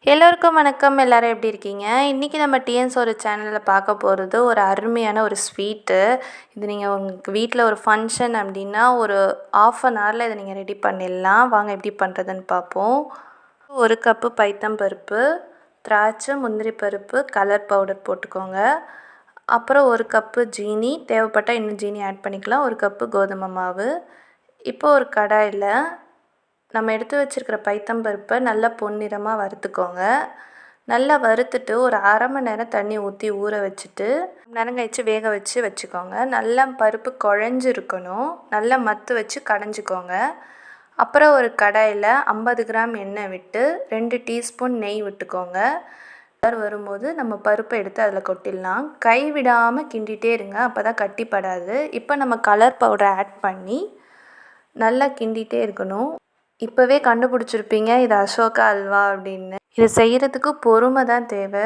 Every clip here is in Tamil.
எல்லோருக்கும் வணக்கம். எல்லாரும் எப்படி இருக்கீங்க? இன்றைக்கி நம்ம டிஎன்ஸ் ஒரு சேனலில் பார்க்க போகிறது ஒரு அருமையான ஒரு ஸ்வீட்டு. இது நீங்கள் உங்களுக்கு வீட்டில் ஒரு ஃபங்க்ஷன் அப்படின்னா ஒரு ½ அன் ஹவரில் இதை நீங்கள் ரெடி பண்ணிடலாம். வாங்க எப்படி பண்ணுறதுன்னு பார்ப்போம். 1 கப்பு பைத்தம்பருப்பு, திராட்சை, முந்திரி பருப்பு, கலர் பவுடர் போட்டுக்கோங்க. அப்புறம் 1 கப்பு ஜீனி, தேவைப்பட்டால் இன்னும் ஜீனி ஆட் பண்ணிக்கலாம். 1 கப்பு கோதுமை மாவு. இப்போ ஒரு கடாயில் நம்ம எடுத்து வச்சுருக்கிற பைத்தம்பருப்பை நல்லா பொன்னிறமாக வறுத்துக்கோங்க. நல்லா வறுத்துட்டு ஒரு அரை மணி நேரம் தண்ணி ஊற்றி ஊற வச்சுட்டு நேரம் கழித்து வேக வச்சுக்கோங்க. நல்லா பருப்பு குழஞ்சிருக்கணும். நல்லா மத்து வச்சு கடைஞ்சிக்கோங்க. அப்புறம் ஒரு கடாயில் 50 கிராம் எண்ணெய் விட்டு 2 டீஸ்பூன் நெய் விட்டுக்கோங்க. வரும்போது நம்ம பருப்பை எடுத்து அதில் கொட்டிடலாம். கை விடாமல் கிண்டிகிட்டே இருங்க, அப்போ தான் கட்டிப்படாது. இப்போ நம்ம கலர் பவுடரை ஆட் பண்ணி நல்லா கிண்டிகிட்டே இருக்கணும். இப்போவே கண்டுபிடிச்சிருப்பீங்க இது அசோகா அல்வா அப்படின்னு. இதை செய்கிறதுக்கு பொறுமை தான் தேவை.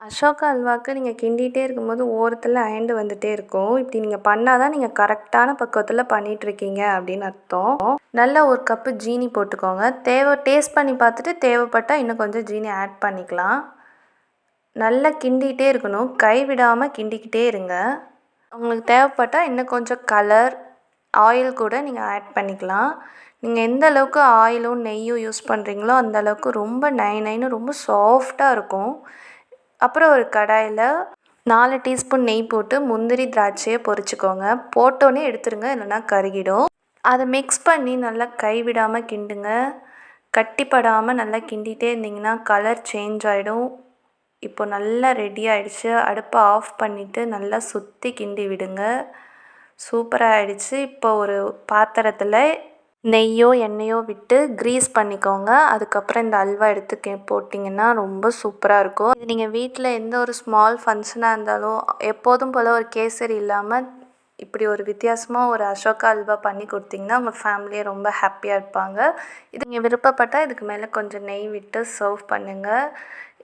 அசோகா அல்வாவுக்கு நீங்கள் கிண்டிகிட்டே இருக்கும்போது ஓரத்தில் அயண்டு வந்துகிட்டே இருக்கும். இப்படி நீங்கள் பண்ணால் தான் நீங்கள் கரெக்டான பக்குவத்தில் பண்ணிகிட்ருக்கீங்க அப்படின்னு அர்த்தம். நல்லா 1 கப்பு ஜீனி போட்டுக்கோங்க. டேஸ்ட் பண்ணி பார்த்துட்டு தேவைப்பட்டால் இன்னும் கொஞ்சம் ஜீனி ஆட் பண்ணிக்கலாம். நல்லா கிண்டிகிட்டே இருக்கணும், கை விடாமல் கிண்டிக்கிட்டே இருங்க. உங்களுக்கு தேவைப்பட்டால் இன்னும் கொஞ்சம் கலர் ஆயில் கூட நீங்கள் ஆட் பண்ணிக்கலாம். நீங்கள் எந்த அளவுக்கு ஆயிலும் நெய்யும் யூஸ் பண்ணுறீங்களோ அந்த அளவுக்கு ரொம்ப நைன்னு ரொம்ப சாஃப்டாக இருக்கும். அப்புறம் ஒரு கடாயில் 4 டீஸ்பூன் நெய் போட்டு முந்திரி திராட்சையை பொரிச்சுக்கோங்க. போட்டோன்னே எடுத்துருங்க, இல்லைன்னா கருகிடும். அதை மிக்ஸ் பண்ணி நல்லா கைவிடாமல் கிண்டுங்க. கட்டிப்படாமல் நல்லா கிண்டிகிட்டே இருந்திங்கன்னா கலர் சேஞ்ச் ஆகிடும். இப்போ நல்லா ரெடி ஆகிடுச்சு. அடுப்பை ஆஃப் பண்ணிவிட்டு நல்லா சுற்றி கிண்டி விடுங்க. சூப்பராக ஆகிடுச்சு. இப்போ ஒரு பாத்திரத்தில் நெய்யோ எண்ணெயோ விட்டு க்ரீஸ் பண்ணிக்கோங்க. அதுக்கப்புறம் இந்த அல்வா எடுத்து போட்டிங்கன்னா ரொம்ப சூப்பராக இருக்கும். இது நீங்கள் வீட்டில் எந்த ஒரு ஸ்மால் ஃபங்க்ஷனாக இருந்தாலும் எப்போதும் போல் ஒரு கேசரி இல்லாமல் இப்படி ஒரு வித்தியாசமாக ஒரு அசோகா அல்வா பண்ணி கொடுத்திங்கன்னா உங்கள் ஃபேமிலியே ரொம்ப ஹாப்பியாக இருப்பாங்க. இது நீங்கள் விருப்பப்பட்டால் இதுக்கு மேலே கொஞ்சம் நெய் விட்டு சர்வ் பண்ணுங்கள்.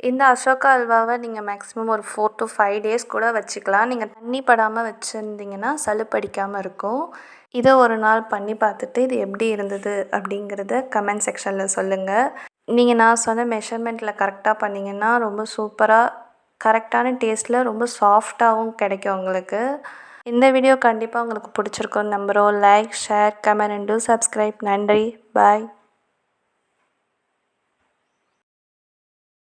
இந்த அசோகா அல்வாவை நீங்கள் மேக்ஸிமம் ஒரு 4 to 5 days கூட வச்சுக்கலாம். நீங்கள் தண்ணி படாமல் வச்சுருந்தீங்கன்னா சலுப்படிக்காமல் இருக்கும். இதை ஒரு நாள் பண்ணி பார்த்துட்டு இது எப்படி இருந்தது அப்படிங்கிறத கமெண்ட் செக்ஷனில் சொல்லுங்கள். நீங்கள் நான் சொன்ன மெஷர்மெண்ட்டில் கரெக்டாக பண்ணிங்கன்னா ரொம்ப சூப்பராக கரெக்டான டேஸ்ட்டில் ரொம்ப சாஃப்டாகவும் கிடைக்கும் உங்களுக்கு. இந்த வீடியோ கண்டிப்பாக உங்களுக்கு பிடிச்சிருக்கும்னு நம்புகிறோம். Like, share, comment and two subscribe. நன்றி. பாய்.